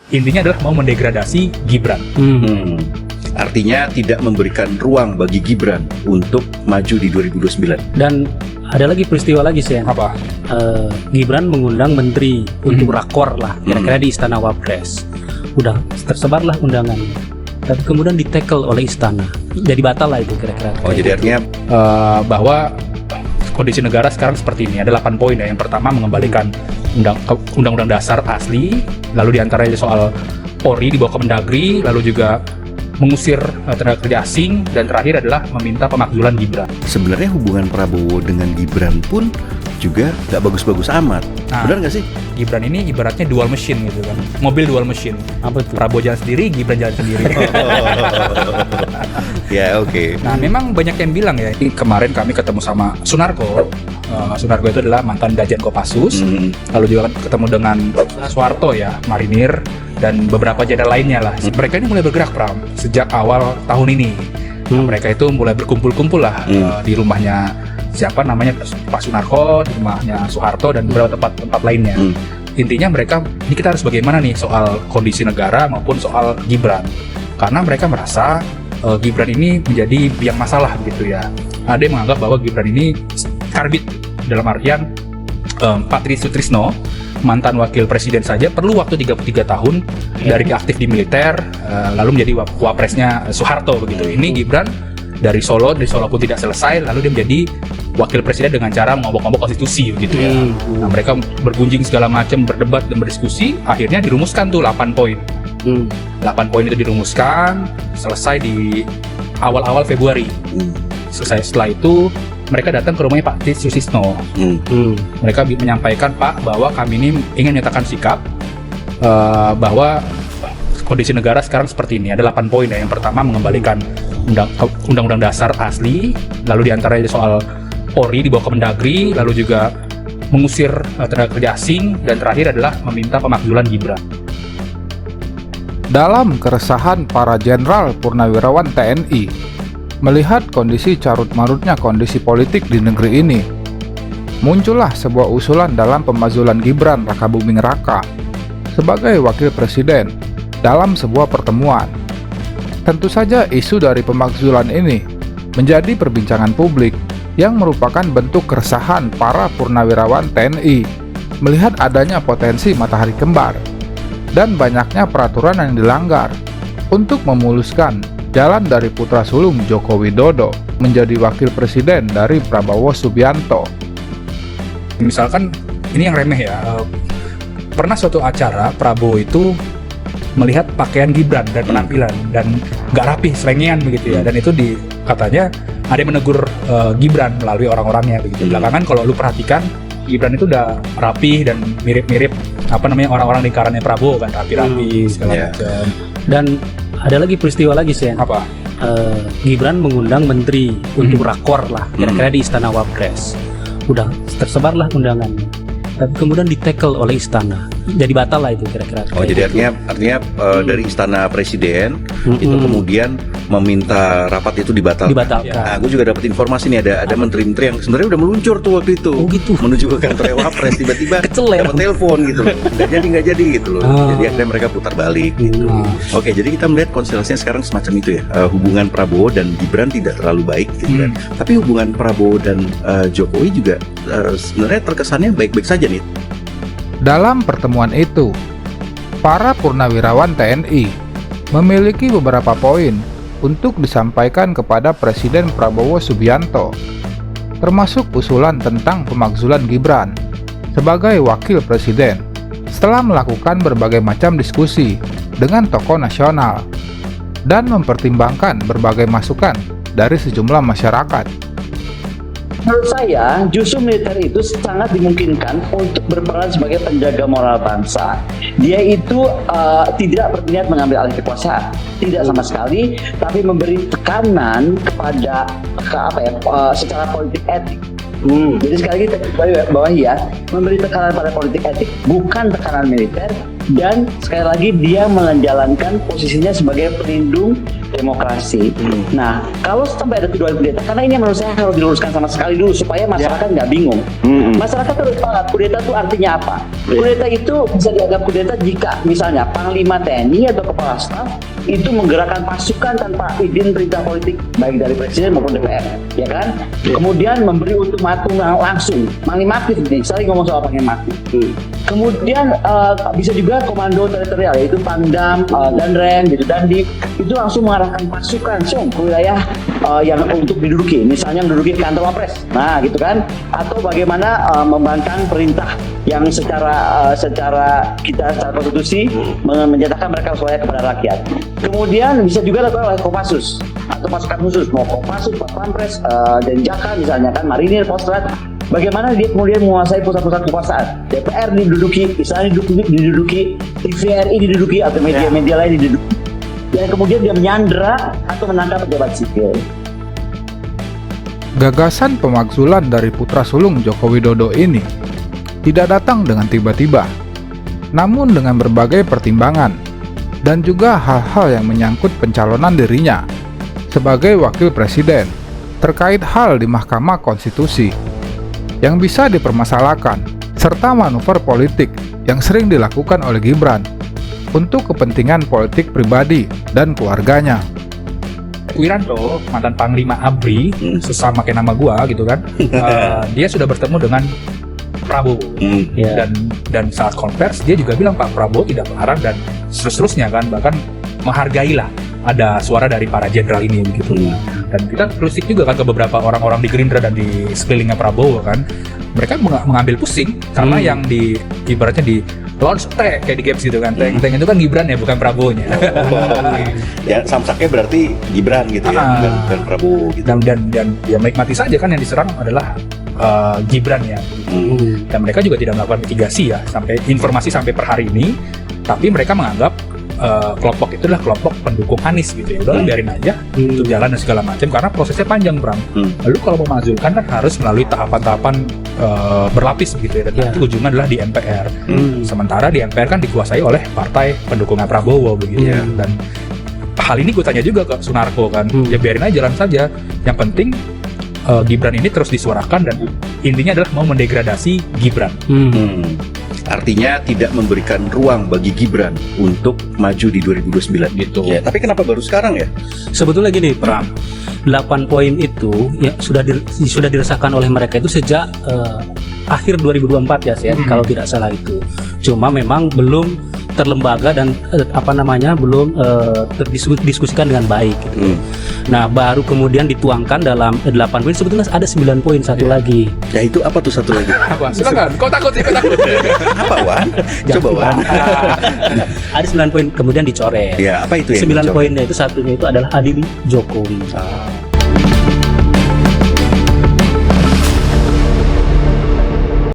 Intinya adalah mau mendegradasi Gibran. Artinya tidak memberikan ruang bagi Gibran untuk maju di 2029. Dan ada lagi peristiwa lagi sih. Apa? Gibran mengundang menteri untuk rakor lah, kira-kira di Istana Wapres. Udah tersebarlah undangannya, tapi kemudian ditackle oleh istana, jadi batal lah itu kira-kira. Oh, jadi artinya Bahwa kondisi negara sekarang seperti ini. Ada 8 poin ya. Yang pertama, mengembalikan undang-undang dasar asli, lalu diantaranya soal Polri dibawa ke Mendagri, lalu juga mengusir tenaga kerja asing, dan terakhir adalah meminta pemakzulan Gibran. sebenarnya hubungan Prabowo dengan Gibran pun juga nggak bagus-bagus amat. Nah, Benar nggak sih? Gibran ini ibaratnya dual machine gitu kan, mobil dual machine. Apa itu? Prabowo jalan sendiri, Gibran jalan sendiri. Ya, oke. Nah, memang banyak yang bilang ya, ini kemarin kami ketemu sama Sunarko. Sunarko itu adalah mantan Dajen Kopassus. Lalu juga ketemu dengan Soeharto ya, marinir, dan beberapa jenderal lainnya lah. Mereka ini mulai bergerak, Pram, sejak awal tahun ini. Nah, mereka itu mulai berkumpul-kumpul lah di rumahnya siapa namanya Pak Sunarko, di rumahnya Soeharto, dan beberapa tempat lainnya. Intinya mereka, ini kita harus bagaimana nih soal kondisi negara maupun soal Gibran. Karena mereka merasa Gibran ini menjadi biang masalah gitu ya. Ada yang menganggap bahwa Gibran ini karbit, dalam artian Pak Tri Sutrisno, mantan wakil presiden saja perlu waktu 33 tahun dari aktif di militer, lalu menjadi wapresnya Soeharto begitu. Ini Gibran dari Solo pun tidak selesai, lalu dia menjadi wakil presiden dengan cara ngobok-ngobok konstitusi begitu ya. Nah, mereka bergunjing segala macam, berdebat dan berdiskusi, akhirnya dirumuskan tuh 8 poin. 8 poin itu dirumuskan, selesai di awal-awal Februari. Selesai, setelah itu mereka datang ke rumahnya Pak Tri Sutrisno. Mereka menyampaikan, Pak, bahwa kami ini ingin menyatakan sikap bahwa kondisi negara sekarang seperti ini. Ada 8 poin ya. Yang pertama, mengembalikan undang-undang dasar asli, lalu diantaranya soal Polri dibawa ke Mendagri, lalu juga mengusir tenaga kerja asing, dan terakhir adalah meminta pemakzulan Gibran. Dalam keresahan para jenderal purnawirawan TNI melihat kondisi carut-marutnya kondisi politik di negeri ini, muncullah sebuah usulan dalam pemakzulan Gibran Rakabuming Raka sebagai wakil presiden dalam sebuah pertemuan. Tentu saja isu dari pemakzulan ini menjadi perbincangan publik yang merupakan bentuk keresahan para purnawirawan TNI melihat adanya potensi matahari kembar dan banyaknya peraturan yang dilanggar untuk memuluskan jalan dari putra sulung Joko Widodo menjadi wakil presiden dari Prabowo Subianto. Misalkan, ini yang remeh ya, pernah suatu acara Prabowo itu melihat pakaian Gibran dan penampilan, dan nggak rapi, selengean begitu ya, dan itu katanya ada yang menegur Gibran melalui orang-orangnya begitu. Belakangan kalau lu perhatikan, Gibran itu udah rapi dan mirip-mirip orang-orang lingkarannya Prabowo kan, rapi-rapi segala macam. Dan ada lagi peristiwa lagi sih. Apa? Gibran mengundang menteri untuk rakor lah, kira-kira di Istana Wapres. Udah tersebarlah undangannya, tapi kemudian ditackle oleh istana, jadi batal lah itu kira-kira. Oh, jadi artinya dari Istana Presiden itu kemudian meminta rapat itu dibatalkan. Nah, gue juga dapat informasi nih, ada menteri-menteri yang sebenarnya udah meluncur tuh waktu itu. Oh, gitu. Menuju ke kantor Wapres, tiba-tiba Kecelek. dapat telepon gitu loh. Nggak jadi gitu loh. Jadi akhirnya mereka putar balik gitu. Oke, jadi kita melihat konstelasinya sekarang semacam itu ya. Hubungan Prabowo dan Gibran tidak terlalu baik gitu kan. Tapi hubungan Prabowo dan Jokowi juga sebenarnya terkesannya baik-baik saja nih. Dalam pertemuan itu, para purnawirawan TNI memiliki beberapa poin untuk disampaikan kepada Presiden Prabowo Subianto, termasuk usulan tentang pemakzulan Gibran sebagai wakil presiden setelah melakukan berbagai macam diskusi dengan tokoh nasional dan mempertimbangkan berbagai masukan dari sejumlah masyarakat. Menurut saya, justru militer itu sangat dimungkinkan untuk berperan sebagai penjaga moral bangsa. Dia itu tidak berniat mengambil alih kekuasaan, tidak sama sekali, tapi memberi tekanan kepada secara politik etik. Jadi sekali lagi kita bawahi ya, memberi tekanan pada politik etik, bukan tekanan militer, dan sekali lagi dia menjalankan posisinya sebagai pelindung demokrasi. Nah, kalau sampai ada tuduhan kudeta, karena ini menurut saya harus diluruskan sama sekali dulu supaya masyarakat nggak bingung. Masyarakat harus paham kudeta itu artinya apa. Kudeta itu bisa dianggap kudeta jika misalnya Panglima TNI atau Kepala Staf itu menggerakkan pasukan tanpa izin perintah politik baik dari Presiden maupun DPR, ya kan? Kemudian memberi ultimatum langsung, manglimatif nih, saya ngomong soal manglimatif. Kemudian bisa juga komando teritorial yaitu Pangdam, Danrem, gitu, Dandim itu langsung mengarahkan pasukan ke wilayah yang untuk diduduki, misalnya menduduki kantor Wapres, nah gitu kan? Atau bagaimana membantang perintah yang secara konstitusi menyatakan mereka harus layak kepada rakyat. Kemudian bisa juga dilakukan oleh Kopassus atau pasukan khusus, mau Kopassus, Pampres, Denjaka misalnya kan, Marinir, Postrat. Bagaimana dia kemudian menguasai pusat-pusat kekuasaan. DPR diduduki, misalnya diduduki, TVRI diduduki, atau media-media lain diduduki. Dan kemudian dia menyandera atau menangkap pejabat sipil. Gagasan pemakzulan dari putra sulung Joko Widodo ini tidak datang dengan tiba-tiba, namun dengan berbagai pertimbangan dan juga hal-hal yang menyangkut pencalonan dirinya sebagai wakil presiden terkait hal di Mahkamah Konstitusi yang bisa dipermasalahkan, serta manuver politik yang sering dilakukan oleh Gibran untuk kepentingan politik pribadi dan keluarganya. Wiranto, mantan Panglima ABRI, sesama kayak nama gua gitu kan, dia sudah bertemu dengan Prabowo dan saat konvers dia juga bilang Pak Prabowo tidak melarang dan seterusnya kan, bahkan menghargailah ada suara dari para jenderal ini begitu. Dan kita telusik juga kan ke beberapa orang-orang di Gerindra dan di sekelilingnya Prabowo kan, mereka mengambil pusing karena yang di ibaratnya di launch tank kayak di games gitu kan, tank itu kan Gibran ya, bukan Prabowo-nya. Ya samsaknya berarti Gibran gitu ya, bukan Prabowo gitu. Dan ya menikmati saja kan, yang diserang adalah Gibran ya. Dan mereka juga tidak melakukan mitigasi ya sampai informasi sampai per hari ini, tapi mereka menganggap kelompok itu adalah kelompok pendukung Anies gitu ya. Udah biarin aja itu jalan dan segala macam karena prosesnya panjang, Bram. Lalu kalau memakzulkan kan harus melalui tahapan-tahapan berlapis begitu ya, dan nanti ujungnya adalah di MPR. Sementara di MPR kan dikuasai oleh partai pendukungnya Prabowo begitu ya. Dan hal ini gue tanya juga ke Sunarko kan, ya biarin aja jalan saja. Yang penting Gibran ini terus disuarakan dan intinya adalah mau mendegradasi Gibran. Artinya tidak memberikan ruang bagi Gibran untuk maju di 2029 gitu. Ya, tapi kenapa baru sekarang ya? Sebetulnya gini, Pram, 8 poin itu ya sudah dirasakan oleh mereka itu sejak akhir 2024 ya, kalau tidak salah itu. Cuma memang belum terlembaga dan belum terdiskusikan dengan baik gitu. Nah, baru kemudian dituangkan dalam 8 poin. Sebetulnya ada 9 poin satu lagi. Ya itu apa tuh satu lagi? Apa? Silakan. Kau takut? Apa, Wan? Coba, Wan. Ada 9 poin kemudian dicoret. Ya, apa itu yang 9 poinnya itu, satunya itu adalah adili Jokowi.